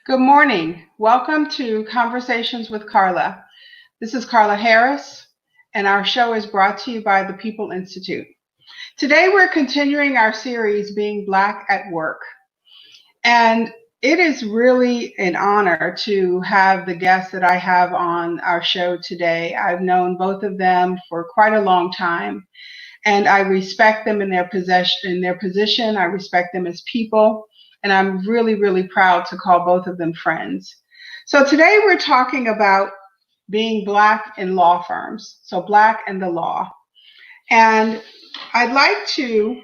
Good morning. Welcome to Conversations with Carla. This is Carla Harris, and our show is brought to you by the People Institute. Today, we're continuing our series, Being Black at Work. And it is really an honor to have the guests that I have on our show today. I've known both of them for quite a long time, and I respect them in their position. I respect them as people. And I'm really, really proud to call both of them friends. So today we're talking about being Black in law firms. So Black and the law. And I'd like to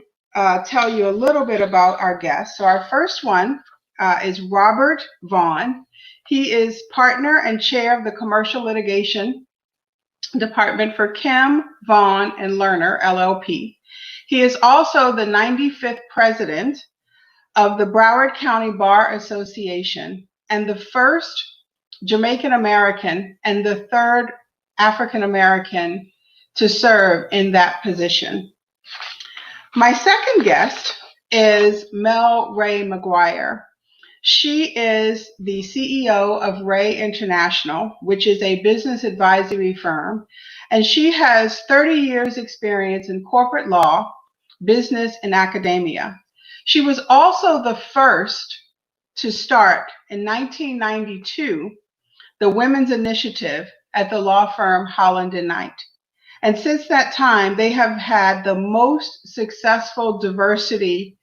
tell you a little bit about our guest. So our first one is Robert Vaughn. He is partner and chair of the commercial litigation department for Kim, Vaughn, and Lerner, LLP. He is also the 95th president of the Broward County Bar Association and the first Jamaican American and the third African American to serve in that position. My second guest is Mel Ray McGuire. She is the CEO of Ray International, which is a business advisory firm, and she has 30 years experience in corporate law, business, and academia. She was also the first to start in 1992 the Women's Initiative at the law firm Holland and Knight. And since that time, they have had the most successful diversity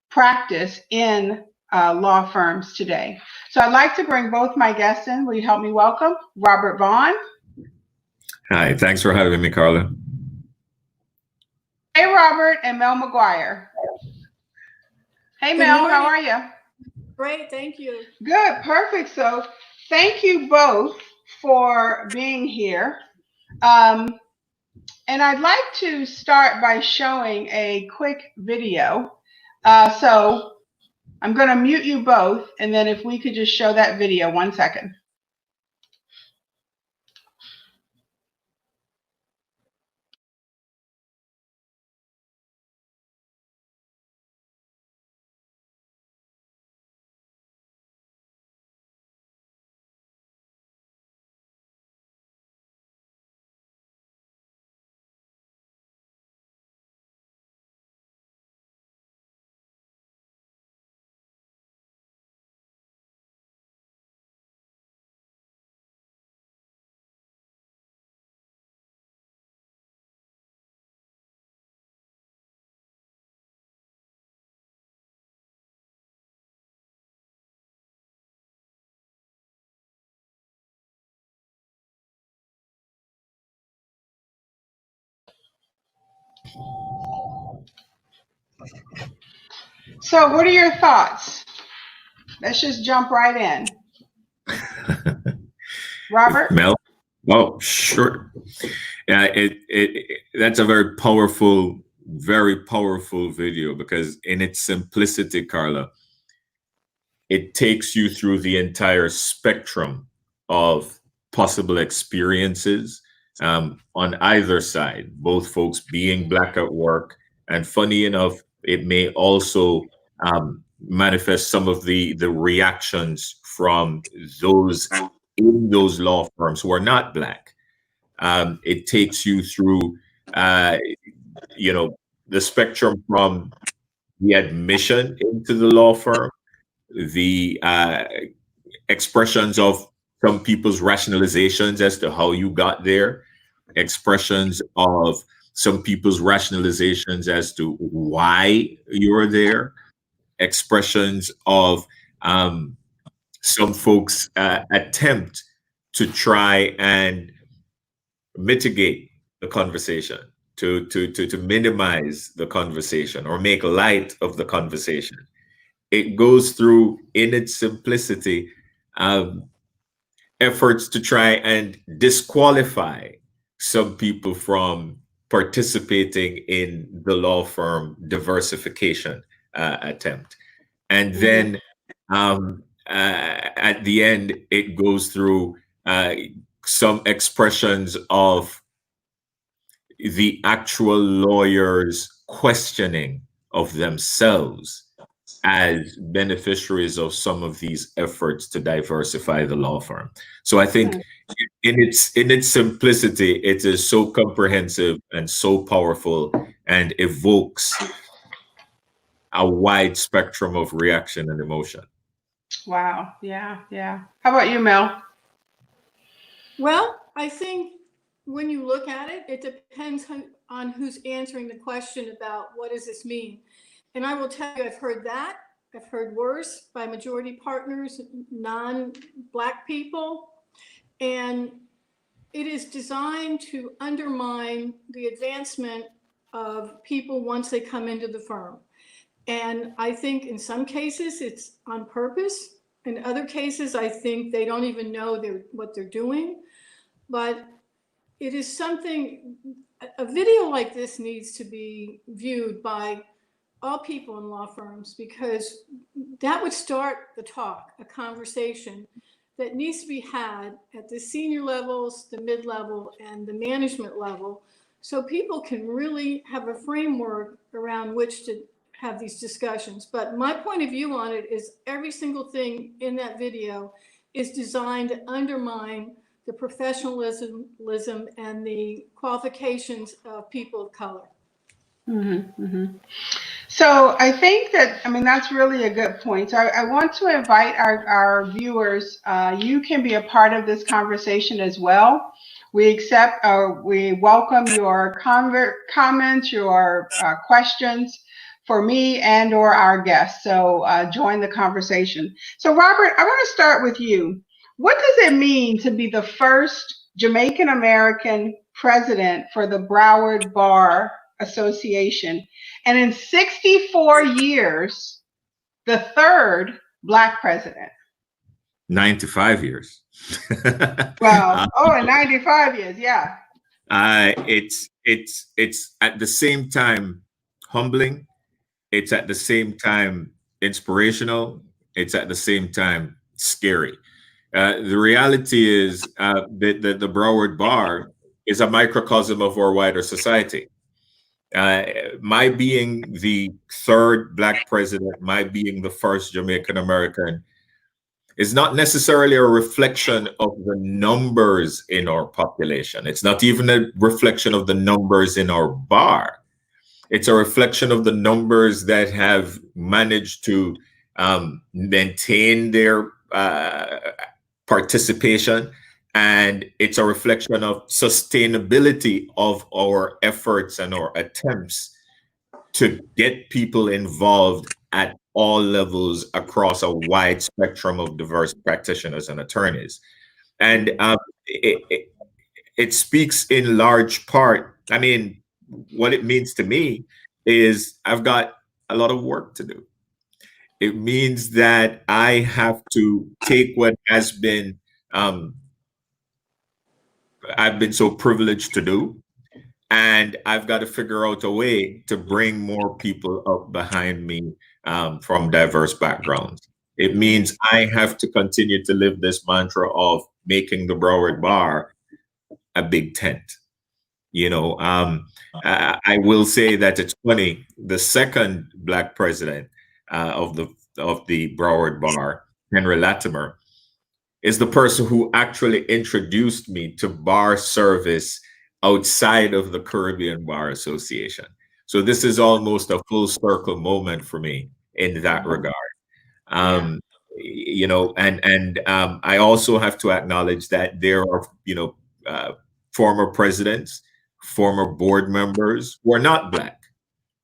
practice in law firms today. So I'd like to bring both my guests in. Will you help me welcome Robert Vaughn? Hi, thanks for having me, Carla. Hey, Robert, and Mel McGuire. Hey, Mel, how are you? Great, thank you. Good, perfect. So thank you both for being here. And I'd like to start by showing a quick video. So I'm going to mute you both, and then if we could just show that video, 1 second. So what are your thoughts? Let's just jump right in. Robert? Mel? Oh, sure. Yeah, that's a very powerful video because in its simplicity, Carla, it takes you through the entire spectrum of possible experiences on either side, both folks being Black at work. And funny enough, it may also manifest some of the reactions from those in those law firms who are not Black. It takes you through, the spectrum from the admission into the law firm, the expressions of some people's rationalizations as to how you got there, expressions of some people's rationalizations as to why you're there, expressions of some folks' attempt to try and mitigate the conversation, to minimize the conversation or make light of the conversation. It goes through, in its simplicity, efforts to try and disqualify some people from participating in the law firm diversification attempt. And then at the end, it goes through some expressions of the actual lawyers' questioning of themselves as beneficiaries of some of these efforts to diversify the law firm. So I think in its simplicity, it is so comprehensive and so powerful and evokes a wide spectrum of reaction and emotion. Wow. Yeah. Yeah. How about you, Mel? Well, I think when you look at it, it depends on who's answering the question about what does this mean. And I will tell you, I've heard that. I've heard worse by majority partners, non-Black people. And it is designed to undermine the advancement of people once they come into the firm. And I think in some cases it's on purpose. In other cases, I think they don't even know what they're doing. But it is something, a video like this needs to be viewed by all people in law firms, because that would start the talk, a conversation that needs to be had at the senior levels, the mid-level, and the management level, so people can really have a framework around which to have these discussions. But my point of view on it is every single thing in that video is designed to undermine the professionalism and the qualifications of people of color. Mm-hmm, mm-hmm. So I think that, I mean, that's really a good point. So I want to invite our viewers. You can be a part of this conversation as well. We welcome your comments, your questions for me and or our guests. So join the conversation. So Robert, I want to start with you. What does it mean to be the first Jamaican American president for the Broward Bar Association, and in 64 years, the third Black president? 95 years. Wow. Oh, in 95 years, yeah. It's at the same time humbling. It's at the same time inspirational. It's at the same time scary. The reality is that the Broward Bar is a microcosm of our wider society. My being the third Black president, my being the first Jamaican American, is not necessarily a reflection of the numbers in our population. It's not even a reflection of the numbers in our bar. It's a reflection of the numbers that have managed to maintain their participation. And it's a reflection of sustainability of our efforts and our attempts to get people involved at all levels across a wide spectrum of diverse practitioners and attorneys. And it speaks in large part, I mean, what it means to me is I've got a lot of work to do. It means that I have to take what has been I've been so privileged to do, and I've got to figure out a way to bring more people up behind me from diverse backgrounds. It means I have to continue to live this mantra of making the Broward Bar a big tent. You know, I will say that it's funny. The second Black president of the Broward Bar, Henry Latimer, is the person who actually introduced me to bar service outside of the Caribbean Bar Association. So this is almost a full circle moment for me in that regard. You know, and I also have to acknowledge that there are, you know, former presidents, former board members who are not Black,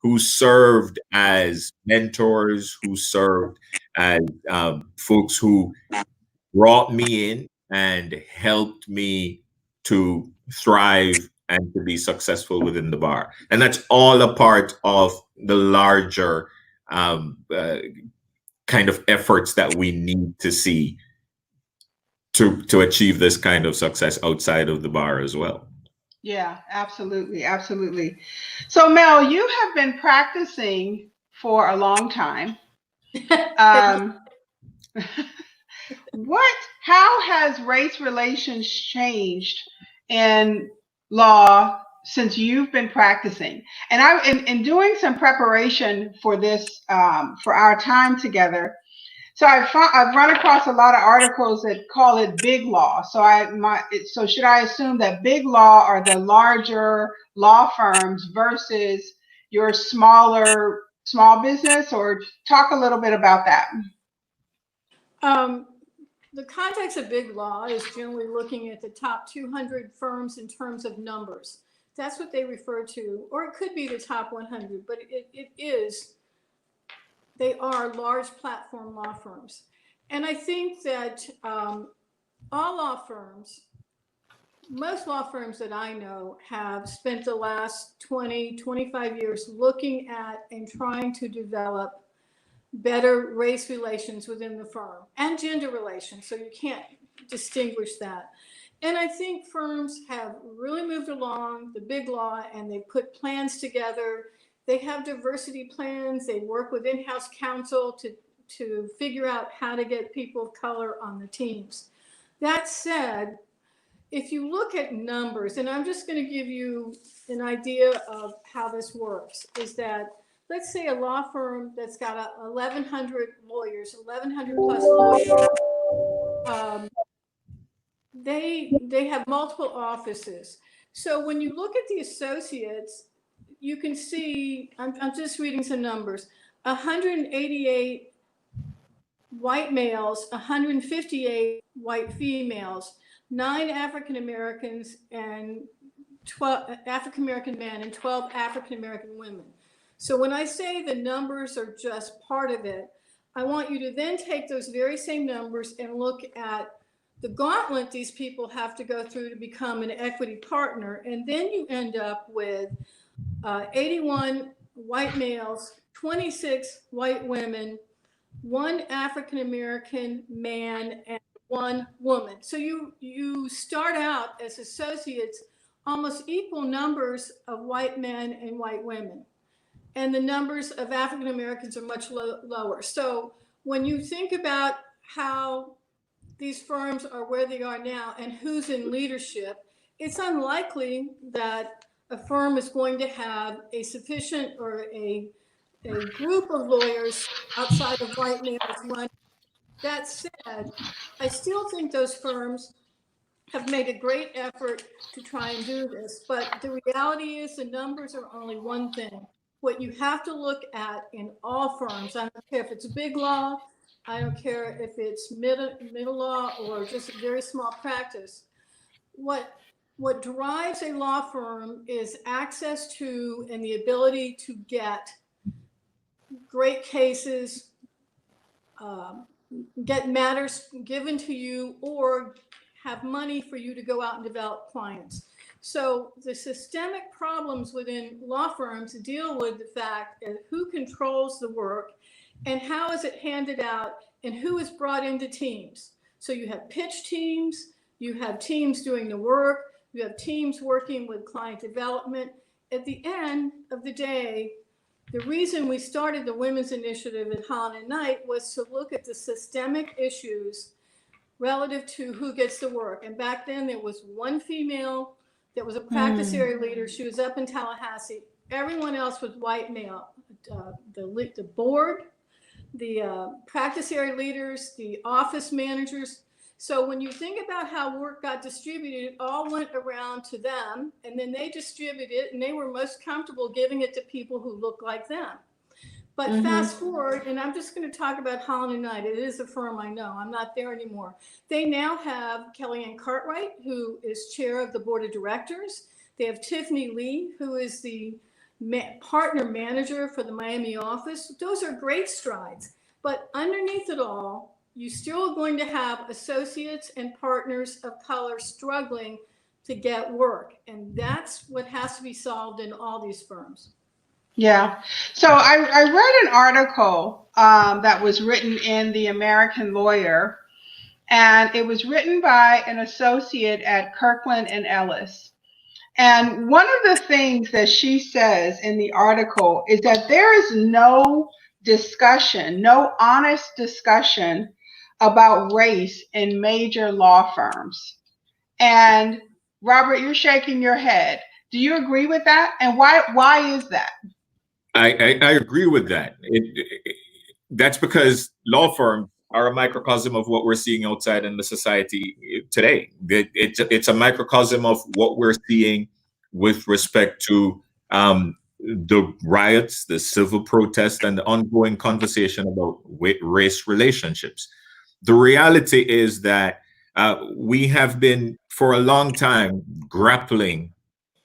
who served as mentors, who served as folks who brought me in and helped me to thrive and to be successful within the bar. And that's all a part of the larger kind of efforts that we need to see to achieve this kind of success outside of the bar as well. Yeah, absolutely. Absolutely. So Mel, you have been practicing for a long time. How has race relations changed in law since you've been practicing. And in doing some preparation for this, for our time together, so I've run across a lot of articles that call it big law. So should I assume that big law are the larger law firms versus your small business, or talk a little bit about that? The context of big law is generally looking at the top 200 firms in terms of numbers. That's what they refer to, or it could be the top 100, but they are large platform law firms. And I think that all law firms, most law firms that I know, have spent the last 20, 25 years looking at and trying to develop better race relations within the firm and gender relations. So you can't distinguish that. And I think firms have really moved along the big law, and they put plans together. They have diversity plans. They work with in-house counsel to figure out how to get people of color on the teams. That said, if you look at numbers, and I'm just going to give you an idea of how this works, is that let's say a law firm that's got 1,100 lawyers, 1,100 plus lawyers, they have multiple offices. So when you look at the associates, you can see, I'm just reading some numbers, 188 white males, 158 white females, 9 African Americans and 12 African American men, and 12 African American women. So when I say the numbers are just part of it, I want you to then take those very same numbers and look at the gauntlet these people have to go through to become an equity partner. And then you end up with 81 white males, 26 white women, 1 African American man, and 1 woman. So you start out as associates, almost equal numbers of white men and white women. And the numbers of African Americans are much lower. So when you think about how these firms are where they are now and who's in leadership, it's unlikely that a firm is going to have a sufficient or a group of lawyers outside of white males running. That said, I still think those firms have made a great effort to try and do this, but the reality is the numbers are only one thing. What you have to look at in all firms, I don't care if it's big law, I don't care if it's middle law or just a very small practice, what drives a law firm is access to and the ability to get great cases, get matters given to you, or have money for you to go out and develop clients. So the systemic problems within law firms deal with the fact of who controls the work and how is it handed out and who is brought into teams. So you have pitch teams, you have teams doing the work, you have teams working with client development. At the end of the day, the reason we started the Women's Initiative at Holland & Knight was to look at the systemic issues relative to who gets the work. And back then there was 1 female that was a practice area leader. She was up in Tallahassee. Everyone else was white male. The board, the practice area leaders, the office managers. So when you think about how work got distributed, it all went around to them, and then they distributed it, and they were most comfortable giving it to people who look like them. But fast forward, and I'm just going to talk about Holland & Knight. It is a firm I know. I'm not there anymore. They now have Kellyanne Cartwright, who is chair of the board of directors. They have Tiffany Lee, who is the partner manager for the Miami office. Those are great strides. But underneath it all, you still are going to have associates and partners of color struggling to get work. And that's what has to be solved in all these firms. Yeah. So I read an article that was written in the American Lawyer, and it was written by an associate at Kirkland and Ellis. And one of the things that she says in the article is that there is no discussion, no honest discussion about race in major law firms. And Robert, you're shaking your head. Do you agree with that? And why is that? I agree with that. That's because law firms are a microcosm of what we're seeing outside in the society today. It's a microcosm of what we're seeing with respect to the riots, the civil protests, and the ongoing conversation about race relationships. The reality is that we have been, for a long time, grappling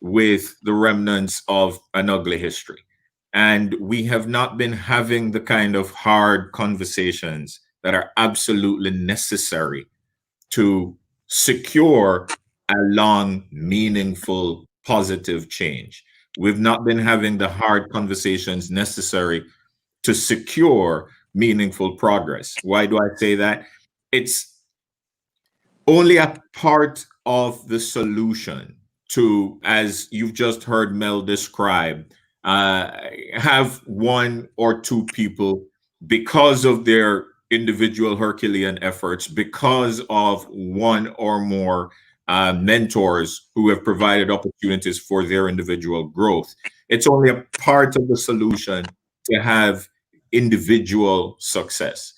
with the remnants of an ugly history. And we have not been having the kind of hard conversations that are absolutely necessary to secure a long, meaningful, positive change. We've not been having the hard conversations necessary to secure meaningful progress. Why do I say that? It's only a part of the solution to, as you've just heard Mel describe, have one or two people, because of their individual Herculean efforts, because of one or more mentors who have provided opportunities for their individual growth. It's only a part of the solution to have individual success.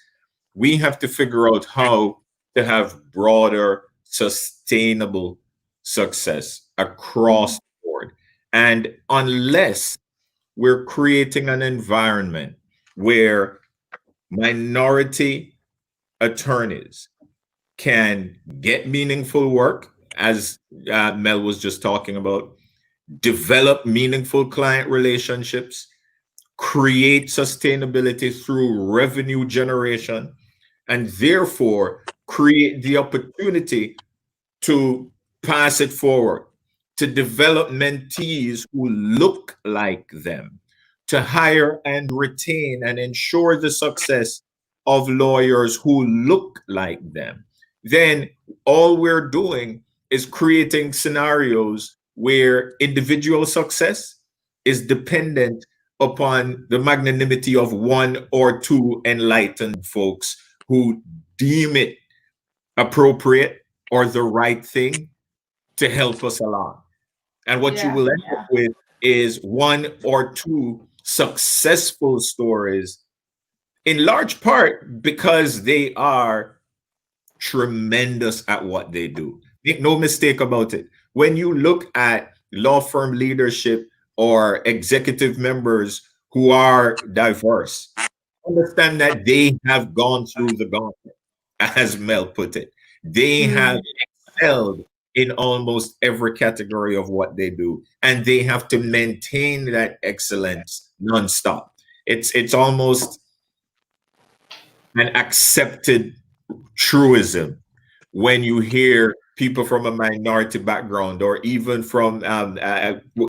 We have to figure out how to have broader, sustainable success across the board. And unless we're creating an environment where minority attorneys can get meaningful work, as Mel was just talking about, develop meaningful client relationships, create sustainability through revenue generation, and therefore create the opportunity to pass it forward, to develop mentees who look like them, to hire and retain and ensure the success of lawyers who look like them, then all we're doing is creating scenarios where individual success is dependent upon the magnanimity of one or two enlightened folks who deem it appropriate or the right thing to help us along. And what you will end up with is one or two successful stories, in large part because they are tremendous at what they do. Make no mistake about it. When you look at law firm leadership or executive members who are diverse, understand that they have gone through the gauntlet, as Mel put it. They have excelled in almost every category of what they do, and they have to maintain that excellence nonstop. It's almost an accepted truism when you hear people from a minority background, or even from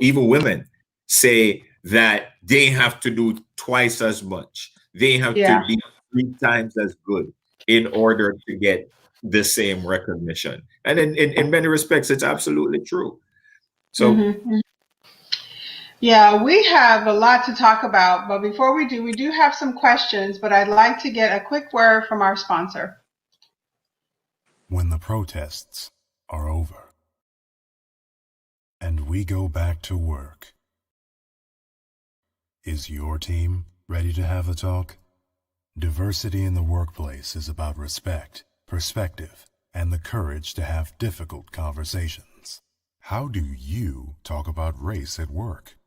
even women, say that they have to do twice as much. They have to be 3 times as good in order to get the same recognition. And in many respects, it's absolutely true. So, yeah, we have a lot to talk about. But before we do have some questions, but I'd like to get a quick word from our sponsor. When the protests are over and we go back to work, is your team ready to have a talk? Diversity in the workplace is about respect, perspective, and the courage to have difficult conversations. How do you talk about race at work?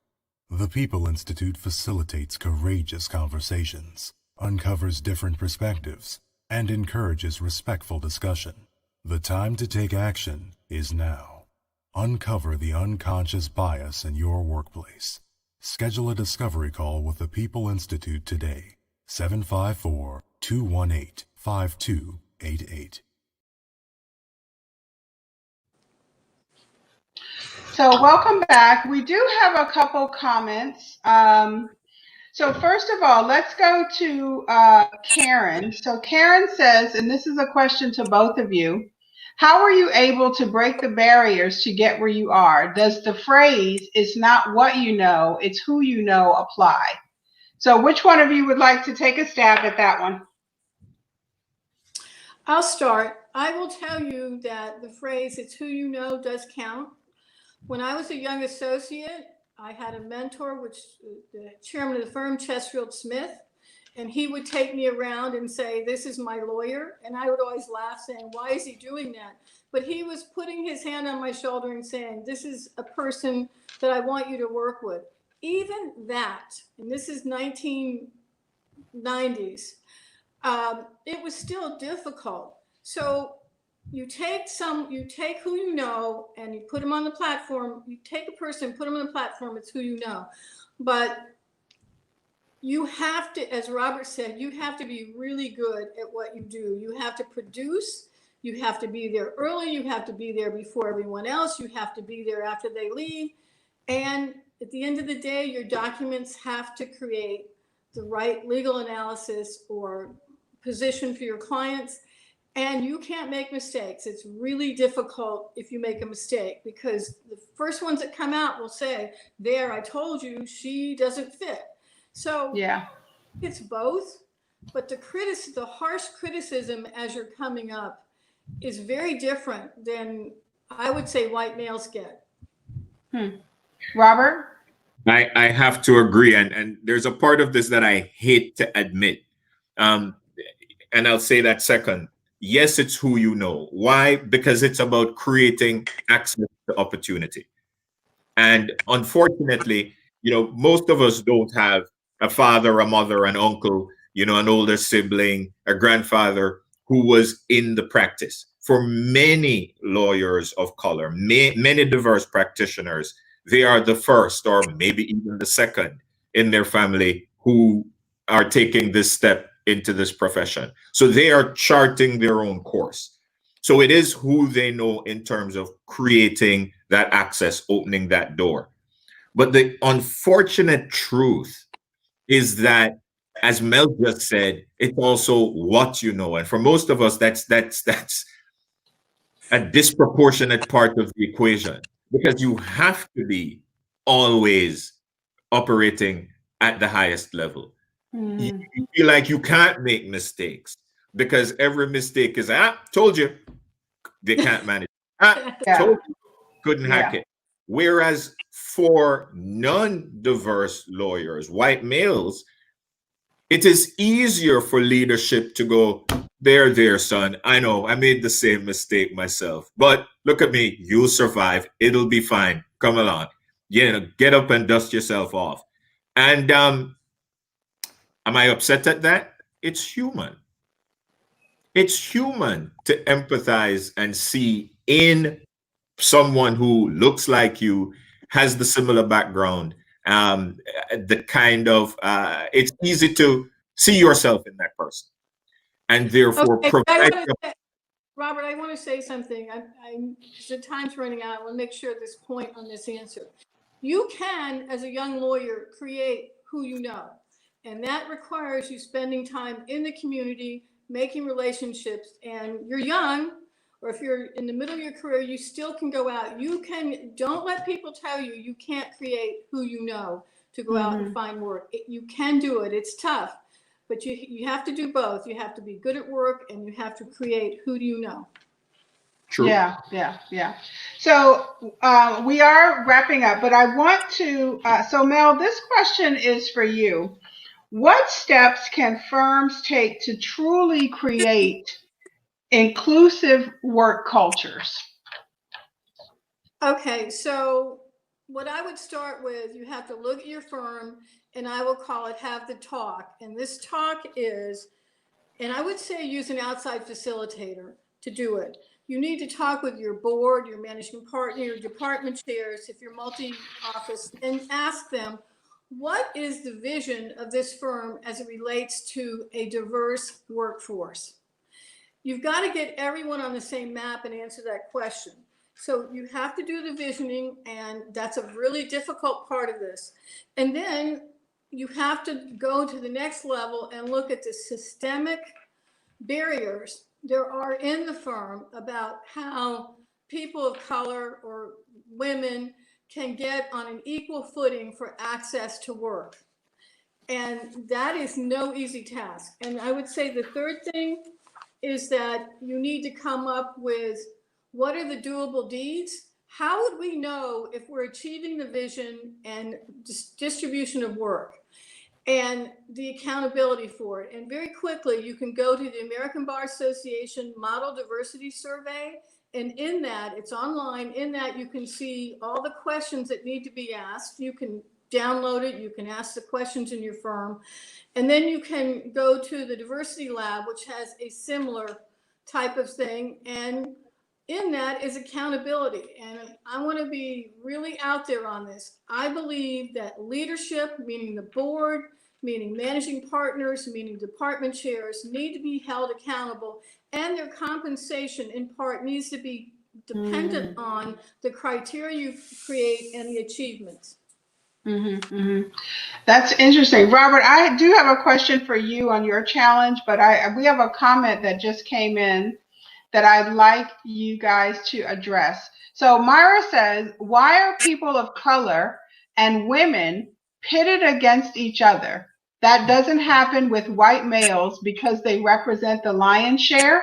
The People Institute facilitates courageous conversations, uncovers different perspectives, and encourages respectful discussion. The time to take action is now. Uncover the unconscious bias in your workplace. Schedule a discovery call with the People Institute today. 754-218-5288. So welcome back. We do have a couple comments. So first of all, let's go to Karen. So Karen says, and this is a question to both of you, how are you able to break the barriers to get where you are? Does the phrase, "it's not what you know, it's who you know," apply? So which one of you would like to take a stab at that one? I'll start. I will tell you that the phrase, "it's who you know," does count. When I was a young associate, I had a mentor, which the chairman of the firm, Chesfield Smith, and he would take me around and say, "This is my lawyer." And I would always laugh saying, "Why is he doing that?" But he was putting his hand on my shoulder and saying, "This is a person that I want you to work with." Even that, and this is 1990s, it was still difficult. So you take who you know and you put them on the platform. You take a person, put them on the platform, it's who you know. But you have to, as Robert said, you have to be really good at what you do. You have to produce, you have to be there early, you have to be there before everyone else, you have to be there after they leave. And at the end of the day, your documents have to create the right legal analysis or position for your clients. And you can't make mistakes. It's really difficult if you make a mistake, because the first ones that come out will say, "There, I told you she doesn't fit." So Yeah. it's both, but the harsh criticism as you're coming up is very different than, I would say, white males get. Robert? I have to agree. And there's a part of this that I hate to admit. And I'll say that second. Yes, it's who you know. Why? Because it's about creating access to opportunity. And unfortunately, most of us don't have a father, a mother, an uncle, an older sibling, a grandfather who was in the practice. For many lawyers of color, many diverse practitioners, they are the first or maybe even the second in their family who are taking this step into this profession. So they are charting their own course. So it is who they know in terms of creating that access, opening that door. But the unfortunate truth is that, as Mel just said, it's also what you know. And for most of us, that's a disproportionate part of the equation, because you have to be always operating at the highest level. You feel like you can't make mistakes because every mistake is, told you they can't manage. Told you couldn't hack it. Whereas for non-diverse lawyers, white males, it is easier for leadership to go, there, son. I know I made the same mistake myself, but look at me. You'll survive. It'll be fine. Come along. Get up and dust yourself off. And am I upset at that? It's human. It's human to empathize and see in someone who looks like you, has the similar background, the kind of, it's easy to see yourself in that person. And therefore, Robert, I want to say something. The time's running out. I want to make sure this point on this answer. You can, as a young lawyer, create who you know. And that requires you spending time in the community, making relationships. And you're young, or if you're in the middle of your career, you still can go out. Don't let people tell you you can't create who you know to go out and find work. You can do it. It's tough. But you have to do both. You have to be good at work and you have to create who do you know. True. Yeah. So we are wrapping up, but I want to, so Mel, this question is for you. What steps can firms take to truly create inclusive work cultures? Okay, so what I would start with, you have to look at your firm, and I will call it have the talk. And this talk is, and I would say use an outside facilitator to do it. You need to talk with your board, your managing partner, your department chairs, if you're multi-office, and ask them, what is the vision of this firm as it relates to a diverse workforce? You've got to get everyone on the same map and answer that question. So you have to do the visioning, and that's a really difficult part of this. And then you have to go to the next level and look at the systemic barriers there are in the firm about how people of color or women can get on an equal footing for access to work. And that is no easy task. And I would say the third thing is that you need to come up with what are the doable deeds How would we know if we're achieving the vision and distribution of work and the accountability for it? And very quickly, you can go to the American Bar Association Model Diversity Survey. And in that, it's online. In that, you can see all the questions that need to be asked. You can download it. You can ask the questions in your firm. And then you can go to the Diversity Lab, which has a similar type of thing. And in that is accountability. And I want to be really out there on this. I believe that leadership, meaning the board, meaning managing partners, meaning department chairs, need to be held accountable, and their compensation in part needs to be dependent on the criteria you create and the achievements. That's interesting. Robert, I do have a question for you on your challenge, but we have a comment that just came in that I'd like you guys to address. So Myra says, why are people of color and women pitted against each other? That doesn't happen with white males because they represent the lion's share?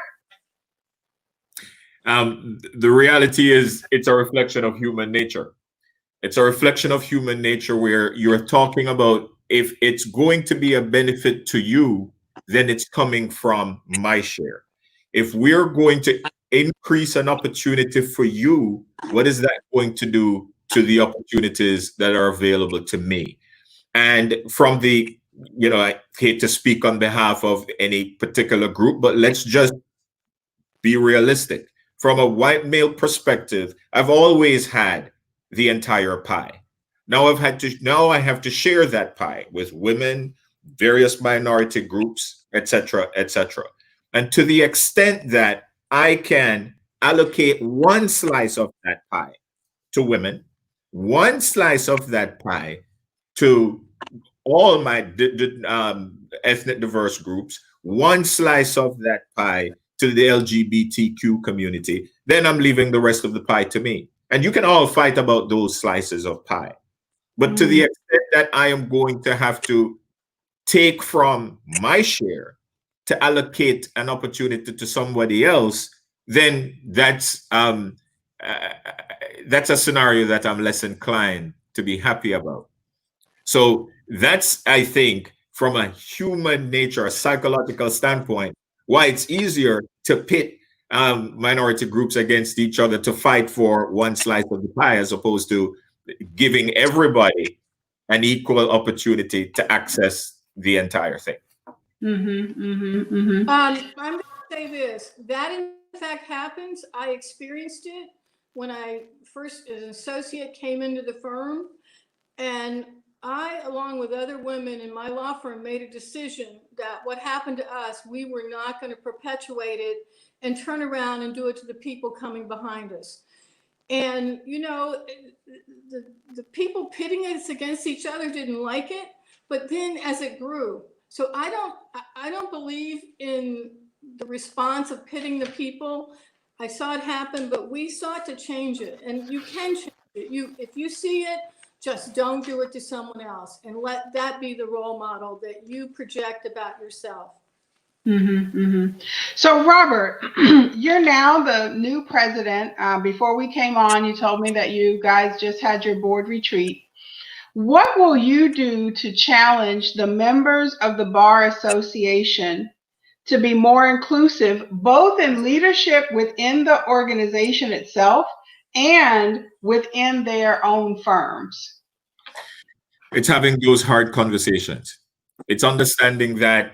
The reality is it's a reflection of human nature. It's a reflection of human nature where you're talking about if it's going to be a benefit to you, then it's coming from my share. If we're going to increase an opportunity for you, what is that going to do to the opportunities that are available to me? And from the, I hate to speak on behalf of any particular group, but let's just be realistic. From a white male perspective, I've always had the entire pie. Now I have to share that pie with women, various minority groups, etc., etc. And to the extent that I can allocate one slice of that pie to women, one slice of that pie to all my ethnic diverse groups, one slice of that pie to the LGBTQ community, then I'm leaving the rest of the pie to me. And you can all fight about those slices of pie. But to the extent that I am going to have to take from my share to allocate an opportunity to somebody else, then that's a scenario that I'm less inclined to be happy about. So that's, I think, from a human nature, a psychological standpoint, why it's easier to pit minority groups against each other to fight for one slice of the pie, as opposed to giving everybody an equal opportunity to access the entire thing. I'm going to say this, that in fact happens. I experienced it when I first, as an associate, came into the firm, and I, along with other women in my law firm, made a decision that what happened to us, we were not going to perpetuate it and turn around and do it to the people coming behind us. And, the people pitting us against each other didn't like it, but then as it grew. So I don't believe in the response of pitting the people. I saw it happen, but we sought to change it, and you can change it. If you see it, just don't do it to someone else, and let that be the role model that you project about yourself. So Robert, you're now the new president. Before we came on, you told me that you guys just had your board retreat. What will you do to challenge the members of the Bar Association to be more inclusive, both in leadership within the organization itself and within their own firms? It's having those hard conversations. It's understanding that,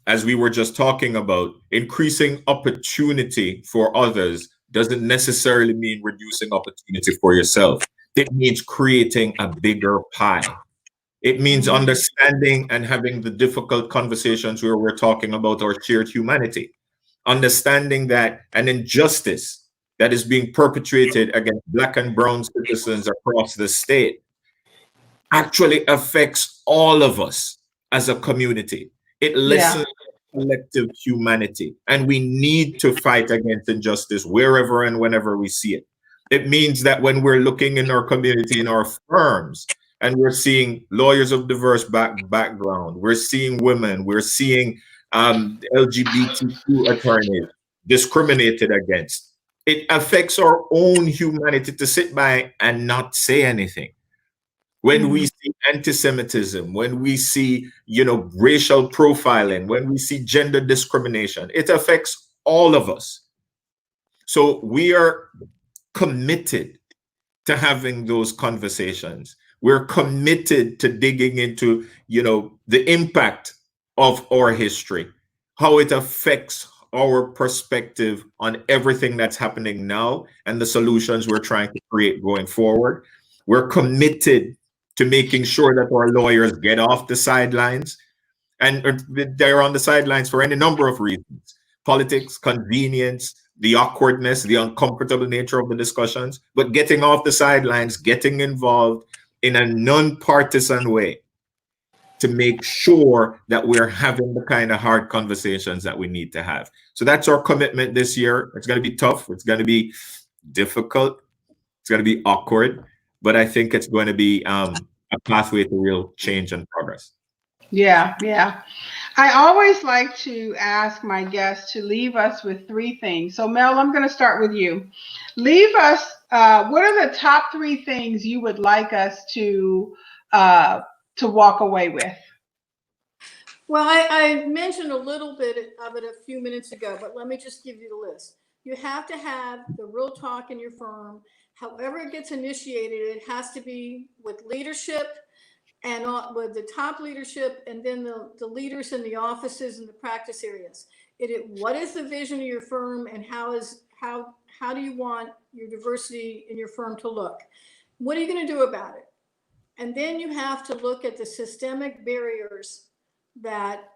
as we were just talking about, increasing opportunity for others doesn't necessarily mean reducing opportunity for yourself. It means creating a bigger pie. It means understanding and having the difficult conversations where we're talking about our shared humanity. Understanding that an injustice that is being perpetrated against Black and brown citizens across the state actually affects all of us as a community. It lessens collective humanity, and we need to fight against injustice wherever and whenever we see it. It means that when we're looking in our community, in our firms, and we're seeing lawyers of diverse background, we're seeing women, we're seeing LGBTQ attorneys discriminated against, It affects our own humanity to sit by and not say anything. When we see anti-Semitism, when we see, racial profiling, when we see gender discrimination, it affects all of us. So we are committed to having those conversations. We're committed to digging into, the impact of our history, how it affects our perspective on everything that's happening now and the solutions we're trying to create going forward. We're committed to making sure that our lawyers get off the sidelines, and they're on the sidelines for any number of reasons: politics, convenience, the awkwardness, the uncomfortable nature of the discussions, but getting off the sidelines, getting involved in a non-partisan way to make sure that we're having the kind of hard conversations that we need to have. So that's our commitment this year. It's going to be tough. It's going to be difficult. It's going to be awkward, but I think it's going to be a pathway to real change and progress. Yeah, yeah. I always like to ask my guests to leave us with 3 things. So Mel, I'm going to start with you. Leave us, what are the top 3 things you would like us to walk away with? Well, I mentioned a little bit of it a few minutes ago, but let me just give you the list. You have to have the real talk in your firm. However it gets initiated, it has to be with leadership and with the top leadership, and then the leaders in the offices and the practice areas. What is the vision of your firm, and how do you want your diversity in your firm to look? What are you going to do about it? And then you have to look at the systemic barriers that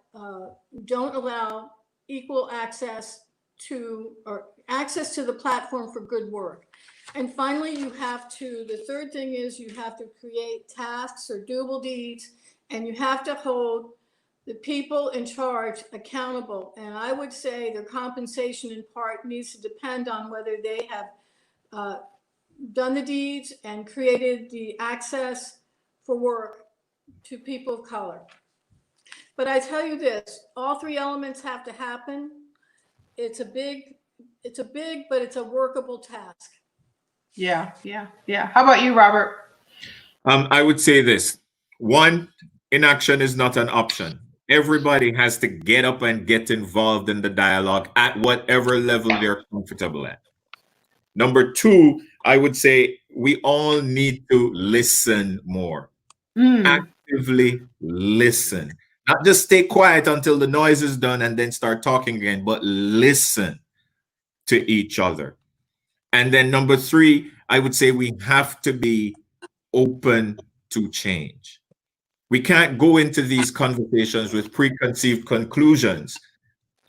don't allow equal access to the platform for good work. And finally, the third thing is you have to create tasks or doable deeds, and you have to hold the people in charge accountable. And I would say their compensation in part needs to depend on whether they have done the deeds and created the access for work to people of color. But I tell you this, all 3 elements have to happen. It's a big, but it's a workable task. Yeah, yeah, yeah. How about you, Robert? I would say this: 1, inaction is not an option. Everybody has to get up and get involved in the dialogue at whatever level they're comfortable at. Number 2, I would say we all need to listen more. Actively listen. Not just stay quiet until the noise is done and then start talking again, but listen to each other. And then number 3, I would say we have to be open to change. We can't go into these conversations with preconceived conclusions,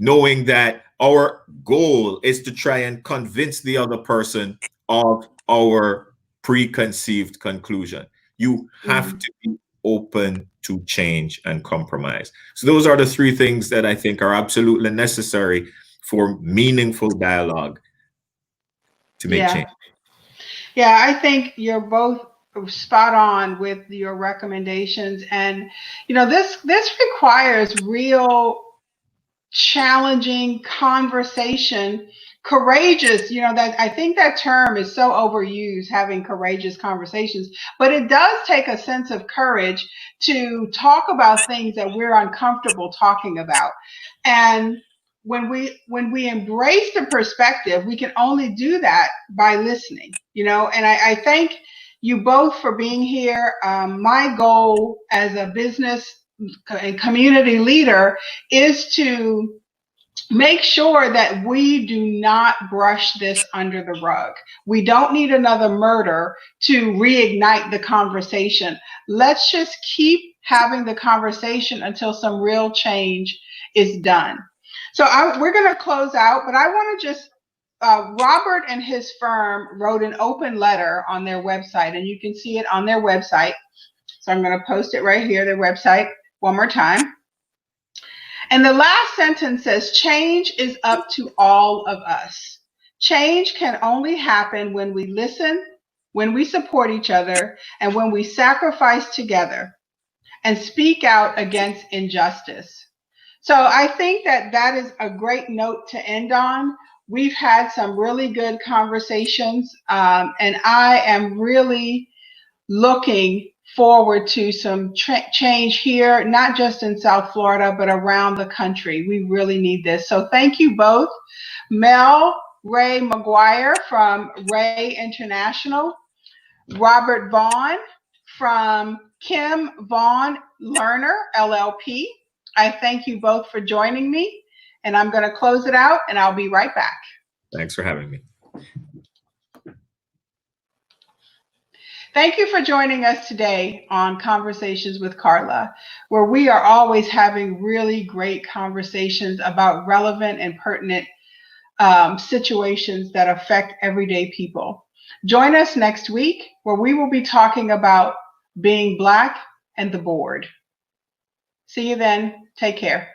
knowing that our goal is to try and convince the other person of our preconceived conclusion. You have to be open to change and compromise. So those are the 3 things that I think are absolutely necessary for meaningful dialogue to make change. Yeah, I think you're both spot on with your recommendations. And, this requires real challenging conversation, courageous, that I think that term is so overused, having courageous conversations, but it does take a sense of courage to talk about things that we're uncomfortable talking about. And when we embrace the perspective, we can only do that by listening, and I thank you both for being here. My goal as a business and community leader is to make sure that we do not brush this under the rug. We don't need another murder to reignite the conversation. Let's just keep having the conversation until some real change is done. So we're going to close out, but I want to just, Robert and his firm wrote an open letter on their website, and you can see it on their website. So I'm going to post it right here, their website, one more time. And the last sentence says, change is up to all of us. Change can only happen when we listen, when we support each other, and when we sacrifice together and speak out against injustice. So I think that that is a great note to end on. We've had some really good conversations, and I am really looking forward to some change here, not just in South Florida, but around the country. We really need this. So thank you both. Mel Ray McGuire from Ray International, Robert Vaughn from Kim Vaughn Lerner, LLP. I thank you both for joining me, and I'm going to close it out, and I'll be right back. Thanks for having me. Thank you for joining us today on Conversations with Carla, where we are always having really great conversations about relevant and pertinent situations that affect everyday people. Join us next week, where we will be talking about being Black and the board. See you then. Take care.